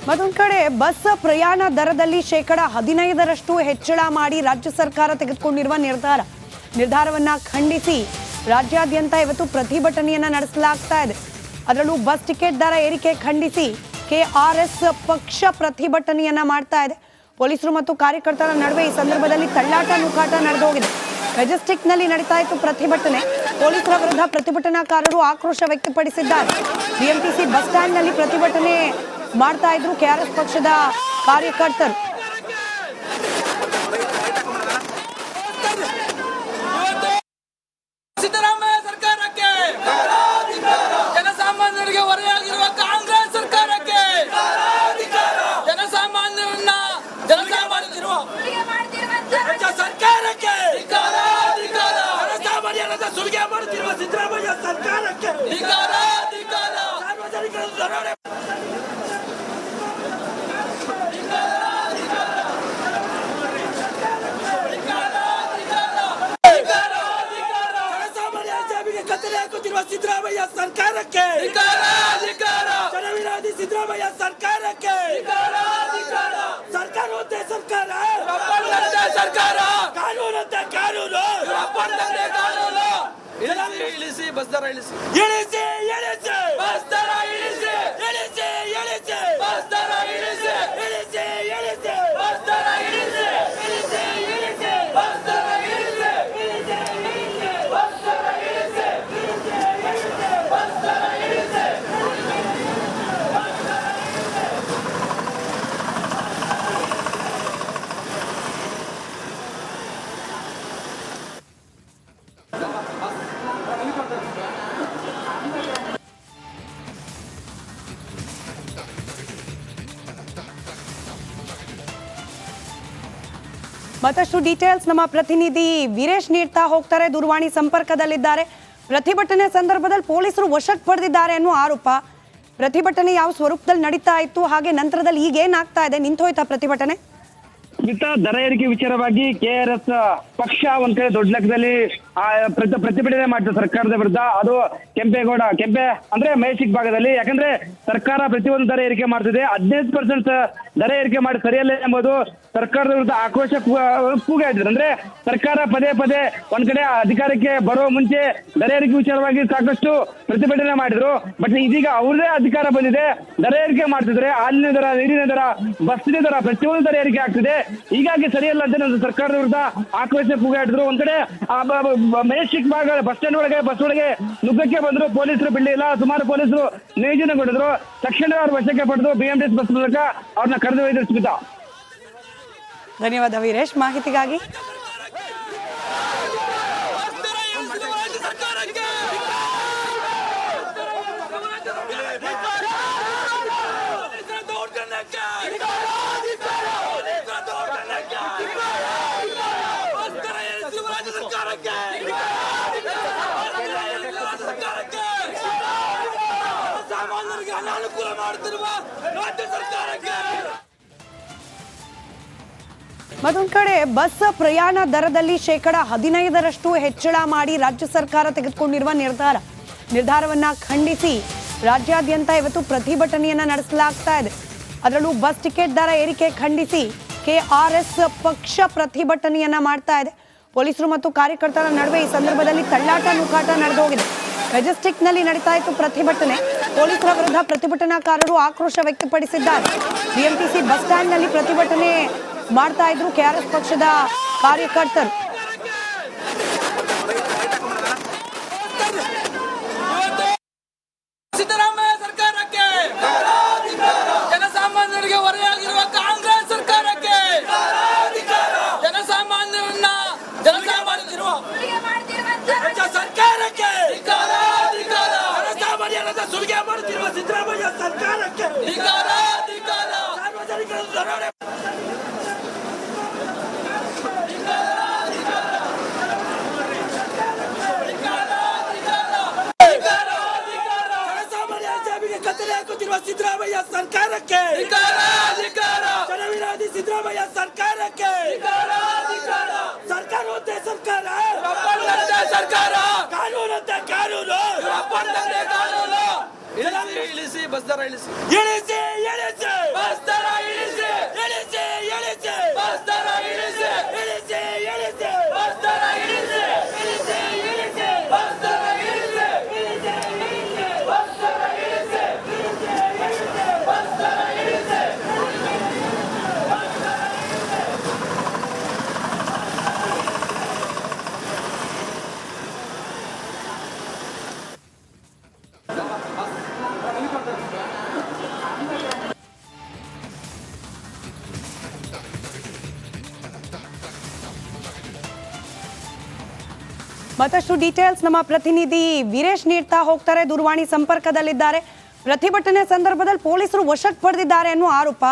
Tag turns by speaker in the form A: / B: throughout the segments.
A: ಮತ್ತೊಂದು ಕಡೆ ಬಸ್ ಪ್ರಯಾಣ ದರದಲ್ಲಿ 15% ಹೆಚ್ಚಳ ಮಾಡಿ ರಾಜ್ಯ ಸರ್ಕಾರ ತೆಗೆದುಕೊಂಡಿರುವ ನಿರ್ಧಾರವನ್ನ ಖಂಡಿಸಿ ರಾಜ್ಯಾದ್ಯಂತ ಇವತ್ತು ಪ್ರತಿಭಟನೆಯನ್ನ ನಡೆಸಲಾಗ್ತಾ ಇದೆ. ಅದರಲ್ಲೂ ಬಸ್ ಟಿಕೆಟ್ ದರ ಏರಿಕೆ ಖಂಡಿಸಿ ಕೆಆರ್ಎಸ್ ಪಕ್ಷ ಪ್ರತಿಭಟನೆಯನ್ನ ಮಾಡ್ತಾ ಇದೆ. ಪೊಲೀಸರು ಮತ್ತು ಕಾರ್ಯಕರ್ತರ ನಡುವೆ ಈ ಸಂದರ್ಭದಲ್ಲಿ ತಳ್ಳಾಟ ನೂಕಾಟ ನಡೆದು ಹೋಗಿದೆ. ಮೆಜೆಸ್ಟಿಕ್ ನಲ್ಲಿ ನಡೀತಾ ಇತ್ತು ಪ್ರತಿಭಟನೆ. ಪೊಲೀಸರ ವಿರುದ್ಧ ಪ್ರತಿಭಟನಾಕಾರರು ಆಕ್ರೋಶ ವ್ಯಕ್ತಪಡಿಸಿದ್ದಾರೆ. ಬಿಎಂಟಿಸಿ ಬಸ್ ಸ್ಟ್ಯಾಂಡ್ ನಲ್ಲಿ ಪ್ರತಿಭಟನೆ ಮಾಡ್ತಾ ಇದ್ರು ಕೆಆರ್ಎಸ್ ಪಕ್ಷದ ಕಾರ್ಯಕರ್ತರು.
B: ಸಿದ್ದರಾಮಯ್ಯ ಸರ್ಕಾರಕ್ಕೆ, ಜನಸಾಮಾನ್ಯರಿಗೆ ಹೊರೆಯಾಗಿರುವ ಕಾಂಗ್ರೆಸ್ ಸರ್ಕಾರಕ್ಕೆ, ಜನಸಾಮಾನ್ಯರಿರುವ ರಾಜ್ಯ ಸರ್ಕಾರಕ್ಕೆ, ಜನಸಾಮಾನ್ಯರ ಸುಲಿಗೆ ಮಾಡುತ್ತಿರುವ ಸಿದ್ದರಾಮಯ್ಯ ಸರ್ಕಾರಕ್ಕೆ ಸಾರ್ವಜನಿಕರ ದರೋಡೆ ಕತ್ತಲೆ ಹಾಕುತ್ತಿರುವ ಸಿದ್ದರಾಮಯ್ಯ ಸರ್ಕಾರಕ್ಕೆ, ಜನವಿರೋಧಿ ಸಿದ್ದರಾಮಯ್ಯ ಸರ್ಕಾರಕ್ಕೆ, ಸರ್ಕಾರವಂತೆ ಸರ್ಕಾರ, ಕಾನೂನಂತೆ ಕಾನೂನು, ಇಳಿಸಿ ಬಸ್ ದರ ಇಳಿಸಿ, ಇಳಿಸಿ ಇಳಿಸಿ ಬಸ್ ದರ ಇಳಿಸಿ, ಇಳಿಸಿ ಇಳಿಸಿ ಬಸ್ ದರ ಇಳಿಸಿ, ಇಳಿಸಿ ಇಳಿಸಿ ಬಸ್ ದರ ಇಳಿಸಿ, ಇಳಿಸಿ ಇಳಿಸಿ ಬಸ್ ದರ ಇಳಿಸಿ, ಇಳಿಸಿ ಇಳಿಸಿ ಬಸ್ ದರ ಇಳಿಸಿ, ಇಳಿಸಿ ಇಳಿಸಿ ಬಸ್ ದರ ಇಳಿಸಿ.
A: ಮತ್ತಷ್ಟು ಡೀಟೇಲ್ಸ್ ನಮ್ಮ ಪ್ರತಿನಿಧಿ ವೀರೇಶ್ ನೀಡ್ತಾ ಹೋಗ್ತಾರೆ. ದೂರವಾಣಿ ಸಂಪರ್ಕದಲ್ಲಿದ್ದಾರೆ. ಪ್ರತಿಭಟನೆ ಸಂದರ್ಭದಲ್ಲಿ ಪೊಲೀಸರು ವಶಕ್ಕೆ ಪಡೆದಿದ್ದಾರೆ ಅನ್ನೋ ಆರೋಪ. ಪ್ರತಿಭಟನೆ ಯಾವ ಸ್ವರೂಪದಲ್ಲಿ ನಡೀತಾ ಇತ್ತು, ಹಾಗೆ ನಂತರದಲ್ಲಿ ಈಗ ಏನಾಗ್ತಾ ಇದೆ, ನಿಂತೋಯ್ತಾ ಪ್ರತಿಭಟನೆ?
C: ದರ ಏರಿಕೆ ವಿಚಾರವಾಗಿ ಕೆಆರ್ಎಸ್ ಪಕ್ಷ ಒಂದ್ ಕಡೆ ದೊಡ್ಡ ಲೆಕ್ಕದಲ್ಲಿ ಪ್ರತಿಭಟನೆ ಮಾಡ್ತಾರೆ ಸರ್ಕಾರದ ವಿರುದ್ಧ. ಅದು ಕೆಂಪೆ ಅಂದ್ರೆ ಮೆಜೆಸ್ಟಿಕ್ ಭಾಗದಲ್ಲಿ. ಯಾಕಂದ್ರೆ ಸರ್ಕಾರ ಪ್ರತಿಯೊಂದು ದರ ಏರಿಕೆ ಮಾಡ್ತಿದೆ. 15% ದರ ಏರಿಕೆ ಮಾಡಿ ಸರಿಯಲ್ಲ ಎಂಬುದು ಸರ್ಕಾರದ ವಿರುದ್ಧ ಆಕ್ರೋಶ ಕೂಗಾಡಿದ್ರು. ಅಂದ್ರೆ ಸರ್ಕಾರ ಪದೇ ಒಂದ್ ಕಡೆ ಅಧಿಕಾರಕ್ಕೆ ಬರುವ ಮುಂಚೆ ದರ ಏರಿಕೆ ವಿಚಾರವಾಗಿ ಸಾಕಷ್ಟು ಪ್ರತಿಭಟನೆ ಮಾಡಿದ್ರು. ಬಟ್ ಇದೀಗ ಅವ್ರದೇ ಅಧಿಕಾರ ಬಂದಿದೆ, ದರ ಏರಿಕೆ ಮಾಡ್ತಿದ್ರೆ ಹಾಲಿನ ದರ, ನೀರಿನ ದರ, ಬಸ್ಸಿನ ದರ, ಪ್ರತಿಯೊಂದು ದರ ಏರಿಕೆ ಆಗ್ತಿದೆ. ಹೀಗಾಗಿ ಸರಿಯಲ್ಲ ಅಂತ ಸರ್ಕಾರದ ವಿರುದ್ಧ ಆಕ್ರೋಶ ಕೂಗಾಡಿದ್ರು. ಒಂದ್ ಕಡೆ ಮೆಜೆಸ್ಟಿಕ್ ಭಾಗ ಬಸ್ ಸ್ಟ್ಯಾಂಡ್ ಒಳಗೆ ನುಗ್ಗಕ್ಕೆ ಬಂದ್ರು. ಪೊಲೀಸರು ಬಿಡಲಿಲ್ಲ. ಸುಮಾರು ಪೊಲೀಸರು ನಿಯೋಜನೆಗೊಂಡಿದ್ರು. ತಕ್ಷಣ ಅವ್ರ ವಶಕ್ಕೆ ಪಡೆದು ಬಿಎಂಟಿಸಿ ಬಸ್ ಮೂಲಕ ಅವ್ರನ್ನ ಕರೆದು ಒಯ್ದ್ರು. ಸ್ಮಿತಾ,
A: ಧನ್ಯವಾದ ವೀರೇಶ್ ಮಾಹಿತಿಗಾಗಿ.
B: ಸಾಮಾನ್ಯರಿಗೆ ಅನಾನುಕೂಲ ಮಾಡುತ್ತಿರುವ ರಾಜ್ಯ ಸರ್ಕಾರಕ್ಕೆ.
A: ಮತ್ತೊಂದು ಕಡೆ ಬಸ್ ಪ್ರಯಾಣ ದರದಲ್ಲಿ 15% ಹೆಚ್ಚಳ ಮಾಡಿ ರಾಜ್ಯ ಸರ್ಕಾರ ತೆಗೆದುಕೊಂಡಿರುವ ನಿರ್ಧಾರವನ್ನ ಖಂಡಿಸಿ ರಾಜ್ಯಾದ್ಯಂತ ಇವತ್ತು ಪ್ರತಿಭಟನೆಯನ್ನ ನಡೆಸಲಾಗ್ತಾ ಇದೆ. ಅದರಲ್ಲೂ ಬಸ್ ಟಿಕೆಟ್ ದರ ಏರಿಕೆ ಖಂಡಿಸಿ ಕೆಆರ್ಎಸ್ ಪಕ್ಷ ಪ್ರತಿಭಟನೆಯನ್ನ ಮಾಡ್ತಾ ಇದೆ. ಪೊಲೀಸರು ಮತ್ತು ಕಾರ್ಯಕರ್ತರ ನಡುವೆ ಈ ಸಂದರ್ಭದಲ್ಲಿ ತಳ್ಳಾಟ ನೂಕಾಟ ನಡೆದು ಹೋಗಿದೆ. ಮೆಜೆಸ್ಟಿಕ್ ನಲ್ಲಿ ನಡೀತಾ ಇತ್ತು ಪ್ರತಿಭಟನೆ. ಪೊಲೀಸರ ವಿರುದ್ಧ ಪ್ರತಿಭಟನಾಕಾರರು ಆಕ್ರೋಶ ವ್ಯಕ್ತಪಡಿಸಿದ್ದಾರೆ. ಬಿಎಂಟಿಸಿ ಬಸ್ ಸ್ಟ್ಯಾಂಡ್ ನಲ್ಲಿ ಪ್ರತಿಭಟನೆ ಮಾಡ್ತಾ ಇದ್ರು ಕೆಆರ್ಎಸ್ ಪಕ್ಷದ ಕಾರ್ಯಕರ್ತರು.
B: ಸಿದ್ದರಾಮಯ್ಯ ಸರ್ಕಾರಕ್ಕೆ, ಜನಸಾಮಾನ್ಯರಿಗೆ ಹೊರೆಯಾಗಿರುವ ಕಾಂಗ್ರೆಸ್ ಸರ್ಕಾರಕ್ಕೆ, ಜನಸಾಮಾನ್ಯರಿರುವ ರಾಜ್ಯ ಸರ್ಕಾರಕ್ಕೆ, ಜನಸಾಮಾನ್ಯರ ಸುಲಿಗೆ ಮಾಡುತ್ತಿರುವ ಸಿದ್ದರಾಮಯ್ಯ ಸರ್ಕಾರಕ್ಕೆ ಸಾರ್ವಜನಿಕರ ದರೋಡೆ ಕತ್ತಲೆ ಹಾಕುತ್ತಿರುವ ಸಿದ್ದರಾಮಯ್ಯ ಸರ್ಕಾರಕ್ಕೆ, ಜನವಿರೋಧಿ ಸಿದ್ದರಾಮಯ್ಯ ಸರ್ಕಾರಕ್ಕೆ, ಸರ್ಕಾರವಂತೆ ಸರ್ಕಾರ, ಕಾನೂನಂತೆ ಕಾನೂನು, ಇಳಿಸಿ ಬಸ್ ದರ ಇಳಿಸಿ, ಇಳಿಸಿ ಇಳಿಸಿ ಬಸ್
A: ಮತ್ತಷ್ಟು ಡೀಟೇಲ್ಸ್ ನಮ್ಮ ಪ್ರತಿನಿಧಿ ವೀರೇಶ್ ನೀಡ್ತಾ ಹೋಗ್ತಾರೆ. ದೂರವಾಣಿ ಸಂಪರ್ಕದಲ್ಲಿದ್ದಾರೆ. ಪ್ರತಿಭಟನೆ ಸಂದರ್ಭದಲ್ಲಿ ಪೊಲೀಸರು ವಶಕ್ಕೆ ಪಡೆದಿದ್ದಾರೆ ಅನ್ನೋ ಆರೋಪ.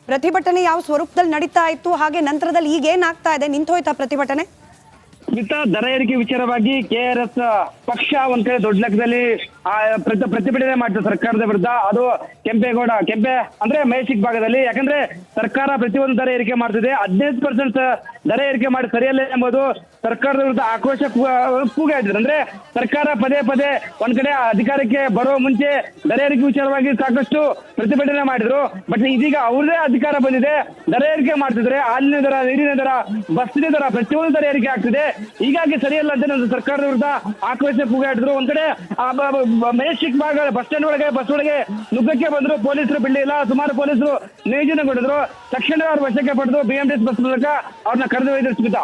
A: ಪ್ರತಿಭಟನೆ ಯಾವ ಸ್ವರೂಪದಲ್ಲಿ ನಡೀತಾ ಇತ್ತು, ಹಾಗೆ ನಂತರದಲ್ಲಿ ಈಗ ಏನಾಗ್ತಾ ಇದೆ, ನಿಂತೋಯ್ತಾ ಪ್ರತಿಭಟನೆ?
C: ದರ ಏರಿಕೆ ವಿಚಾರವಾಗಿ ಕೆಆರ್ಎಸ್ ಪಕ್ಷ ಒಂದ್ ಕಡೆ ದೊಡ್ಡ ಲೆಕ್ಕದಲ್ಲಿ ಪ್ರತಿಭಟನೆ ಮಾಡ್ತಾರೆ ಸರ್ಕಾರದ ವಿರುದ್ಧ. ಅದು ಕೆಂಪೆ ಅಂದ್ರೆ ಮೈಸಿಕ್ ಭಾಗದಲ್ಲಿ. ಯಾಕಂದ್ರೆ ಸರ್ಕಾರ ಪ್ರತಿಯೊಂದು ದರ ಏರಿಕೆ ಮಾಡ್ತಿದೆ. 15% ದರ ಏರಿಕೆ ಮಾಡಿ ಸರಿಯಲ್ಲ ಎಂಬುದು ಸರ್ಕಾರದ ವಿರುದ್ಧ ಆಕ್ರೋಶ ಕೂಗೆ ಇದ್ರು. ಅಂದ್ರೆ ಸರ್ಕಾರ ಪದೇ ಒಂದ್ ಕಡೆ ಅಧಿಕಾರಕ್ಕೆ ಬರುವ ಮುಂಚೆ ದರ ಏರಿಕೆ ವಿಚಾರವಾಗಿ ಸಾಕಷ್ಟು ಪ್ರತಿಭಟನೆ ಮಾಡಿದ್ರು. ಬಟ್ ಇದೀಗ ಅವ್ರದೇ ಅಧಿಕಾರ ಬಂದಿದೆ, ದರ ಏರಿಕೆ ಮಾಡ್ತಿದ್ರೆ ಹಾಲಿನ ದರ, ನೀರಿನ ದರ, ಬಸ್ಸಿನ ದರ, ಪ್ರತಿಯೊಂದು ದರ ಏರಿಕೆ ಆಗ್ತಿದೆ. ಹೀಗಾಗಿ ಸರಿಯಲ್ಲ ಅಂತ ಸರ್ಕಾರದ ವಿರುದ್ಧ ಆಕ್ರೋಶ ಕೂಗಾಡಿದ್ರು. ಒಂದ್ ಕಡೆ ಮೆಜೆಸ್ಟಿಕ್ ಭಾಗ ಬಸ್ ಸ್ಟ್ಯಾಂಡ್ ಒಳಗೆ ನುಗ್ಗಕ್ಕೆ ಬಂದ್ರು. ಪೊಲೀಸರು ಬಿಡಲಿಲ್ಲ. ಸುಮಾರು ಪೊಲೀಸರು ನಿಯೋಜನೆಗೊಂಡಿದ್ರು. ತಕ್ಷಣ ಅವ್ರ ವಶಕ್ಕೆ ಪಡೆದು BMTS ಬಸ್ ಮೂಲಕ ಅವ್ರನ್ನ ಕರೆದೊಯ್ದು ಸ್ಮಿತಾ.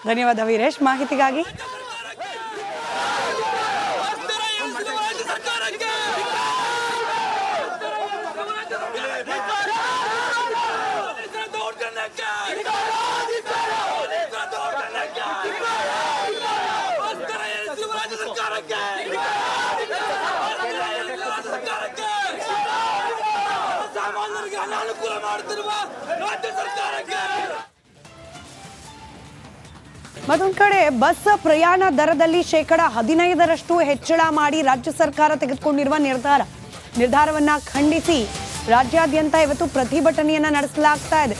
A: ಧನ್ಯವಾದ ವೀರೇಶ್ ಮಾಹಿತಿಗಾಗಿ.
B: ಸಾಮಾನ್ಯರಿಗೆ ಅನಾನುಕೂಲ ಮಾಡುತ್ತಿರುವ ರಾಜ್ಯ ಸರ್ಕಾರಕ್ಕೆ.
A: ಮತ್ತೊಂದು ಕಡೆ ಬಸ್ ಪ್ರಯಾಣ ದರದಲ್ಲಿ 15% ಹೆಚ್ಚಳ ಮಾಡಿ ರಾಜ್ಯ ಸರ್ಕಾರ ತೆಗೆದುಕೊಂಡಿರುವ ನಿರ್ಧಾರವನ್ನ ಖಂಡಿಸಿ ರಾಜ್ಯಾದ್ಯಂತ ಇವತ್ತು ಪ್ರತಿಭಟನೆಯನ್ನ ನಡೆಸಲಾಗ್ತಾ ಇದೆ.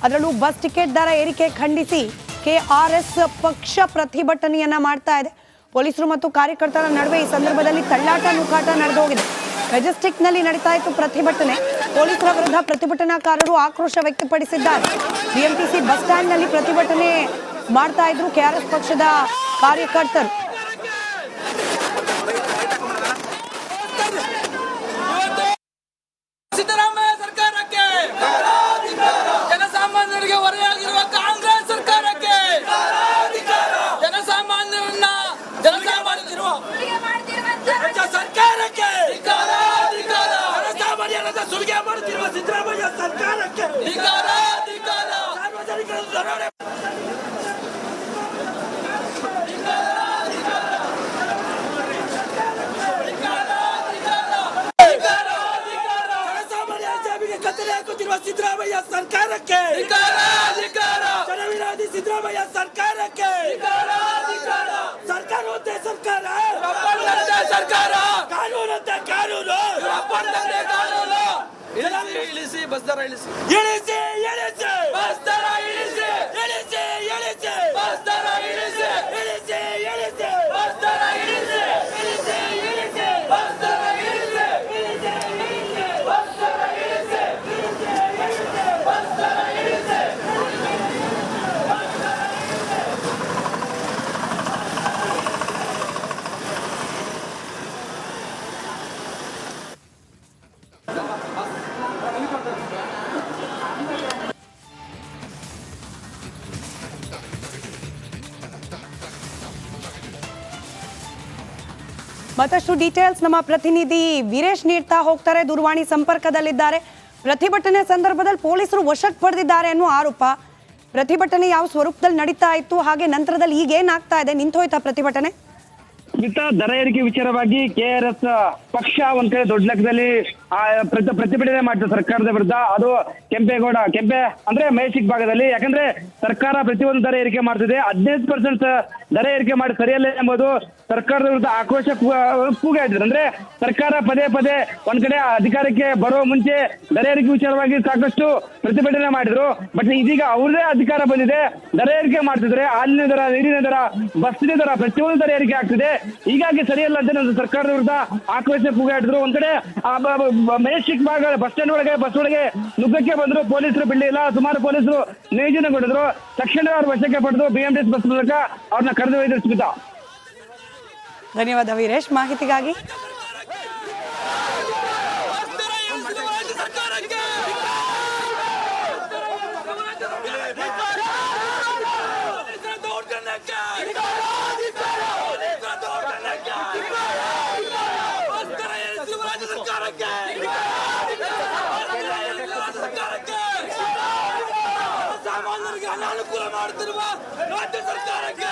A: ಅದರಲ್ಲೂ ಬಸ್ ಟಿಕೆಟ್ ದರ ಏರಿಕೆ ಖಂಡಿಸಿ KRS ಪಕ್ಷ ಪ್ರತಿಭಟನೆಯನ್ನ ಮಾಡ್ತಾ ಇದೆ. ಪೊಲೀಸರು ಮತ್ತು ಕಾರ್ಯಕರ್ತರ ನಡುವೆ ಈ ಸಂದರ್ಭದಲ್ಲಿ ತಳ್ಳಾಟ ನೂಕಾಟ ನಡೆದೋಗಿದೆ. ಮೆಜೆಸ್ಟಿಕ್ನಲ್ಲಿ ನಡೀತಾ ಇತ್ತು ಪ್ರತಿಭಟನೆ. ಪೊಲೀಸರ ವಿರುದ್ಧ ಪ್ರತಿಭಟನಾಕಾರರು ಆಕ್ರೋಶ ವ್ಯಕ್ತಪಡಿಸಿದ್ದಾರೆ. BMTC ಬಸ್ ಸ್ಟ್ಯಾಂಡ್ನಲ್ಲಿ ಪ್ರತಿಭಟನೆ ಮಾಡ್ತಾ ಇದ್ರು KRS ಪಕ್ಷದ ಕಾರ್ಯಕರ್ತರು.
B: ಸಿದ್ದರಾಮಯ್ಯ ಸರ್ಕಾರಕ್ಕೆ, ಜನಸಾಮಾನ್ಯರಿಗೆ ಹೊರೆಯಾಗಿರುವ ಕಾಂಗ್ರೆಸ್ ಸರ್ಕಾರಕ್ಕೆ, ಜನಸಾಮಾನ್ಯರನ್ನ ಜನಸಾಮಾನ್ಯರಿರುವ ಸರ್ಕಾರಕ್ಕೆ, ಜನಸಾಮಾನ್ಯರನ್ನ ಸುಲಿಗೆ ಮಾಡುತ್ತಿರುವ ಸಿದ್ದರಾಮಯ್ಯ ಸರ್ಕಾರಕ್ಕೆ ಸಾರ್ವಜನಿಕರ ದರೋಡೆ ಕತ್ತಲೆ ಹಾಕುತ್ತಿರುವ ಸಿದ್ದರಾಮಯ್ಯ ಸರ್ಕಾರಕ್ಕೆ, ಜನವಿರೋಧಿ ಸಿದ್ದರಾಮಯ್ಯ ಸರ್ಕಾರಕ್ಕೆ, ಸರ್ಕಾರವಂತೆ ಸರ್ಕಾರ, ಕಾನೂನಂತೆ ಕಾನೂನು, ಇಳಿಸಿ ಬಸ್ ದರ ಇಳಿಸಿ, ಬಸ್ ದರ ಇಳಿಸಿ, ಬಸ್ ದರ ಇಳಿಸಿ, ಬಸ್ ದರ ಇಳಿಸಿ, ಬಸ್ ದರ ಇಳಿಸಿ,
A: ಮತ್ತಷ್ಟು ಡೀಟೇಲ್ಸ್ ನಮ್ಮ ಪ್ರತಿನಿಧಿ ವೀರೇಶ್ ನೀಡ್ತಾ ಹೋಗ್ತಾರೆ. ದೂರವಾಣಿ ಸಂಪರ್ಕದಲ್ಲಿದ್ದಾರೆ. ಪ್ರತಿಭಟನೆ ಸಂದರ್ಭದಲ್ಲಿ ಪೊಲೀಸರು ವಶಕ್ಕೆ ಪಡೆದಿದ್ದಾರೆ ಅನ್ನೋ ಆರೋಪ. ಪ್ರತಿಭಟನೆ ಯಾವ ಸ್ವರೂಪದಲ್ಲಿ ನಡೀತಾ ಇತ್ತು, ಹಾಗೆ ನಂತರದಲ್ಲಿ ಈಗ ಏನಾಗ್ತಾ ಇದೆ, ನಿಂತೋಯ್ತಾ ಪ್ರತಿಭಟನೆ?
C: ದರ ಏರಿಕೆ ವಿಚಾರವಾಗಿ KRS ಪಕ್ಷ ಒಂದ್ ಕಡೆ ದೊಡ್ಡ ಲೆಕ್ಕದಲ್ಲಿ ಪ್ರತಿಭಟನೆ ಮಾಡ್ತಾರೆ ಸರ್ಕಾರದ ವಿರುದ್ಧ. ಅದು ಕೆಂಪೆ ಅಂದ್ರೆ ಮೈಸಿಕ್ ಭಾಗದಲ್ಲಿ. ಯಾಕಂದ್ರೆ ಸರ್ಕಾರ ಪ್ರತಿಯೊಂದು ದರ ಏರಿಕೆ ಮಾಡ್ತಿದೆ. 15% ದರ ಏರಿಕೆ ಮಾಡಿ ಸರಿಯಲ್ಲ ಎಂಬುದು ಸರ್ಕಾರದ ವಿರುದ್ಧ ಆಕ್ರೋಶ ಕೂಗೆ ಇದ್ರು. ಅಂದ್ರೆ ಸರ್ಕಾರ ಪದೇ ಒಂದ್ ಕಡೆ ಅಧಿಕಾರಕ್ಕೆ ಬರುವ ಮುಂಚೆ ದರ ಏರಿಕೆ ವಿಚಾರವಾಗಿ ಸಾಕಷ್ಟು ಪ್ರತಿಭಟನೆ ಮಾಡಿದ್ರು. ಬಟ್ ಇದೀಗ ಅವ್ರದೇ ಅಧಿಕಾರ ಬಂದಿದೆ, ದರ ಏರಿಕೆ ಮಾಡ್ತಿದ್ರೆ ಹಾಲಿನ ದರ, ನೀರಿನ ದರ, ಬಸ್ಸಿನ ದರ, ಪ್ರತಿಯೊಂದು ದರ ಏರಿಕೆ ಆಗ್ತಿದೆ. ಹೀಗಾಗಿ ಸರಿಯಲ್ಲ ಅಂತ ಸರ್ಕಾರದ ವಿರುದ್ಧ ಆಕ್ರೋಶ ಕೂಗಾಡಿದ್ರು. ಒಂದ್ ಕಡೆ ಮೆಜೆಸ್ಟಿಕ್ ಭಾಗ ಬಸ್ ಸ್ಟ್ಯಾಂಡ್ ಒಳಗೆ ನುಗ್ಗಕ್ಕೆ ಬಂದ್ರು. ಪೊಲೀಸರು ಬಿಡಲಿಲ್ಲ. ಸುಮಾರು ಪೊಲೀಸರು ನಿಯೋಜನೆಗೊಂಡಿದ್ರು. ತಕ್ಷಣ ಅವ್ರ ವಶಕ್ಕೆ ಪಡೆದು BMTS ಬಸ್ ಮೂಲಕ ಅವ್ರನ್ನ ಕರೆದೊಯ್ದು ಸ್ಮಿತಾ.
A: ಧನ್ಯವಾದ ವೀರೇಶ್ ಮಾಹಿತಿಗಾಗಿ.
B: ಸಾಮಾನ್ಯರಿಗೆ ಅನಾನುಕೂಲ ಮಾಡುತ್ತಿರುವ ರಾಜ್ಯ ಸರ್ಕಾರಕ್ಕೆ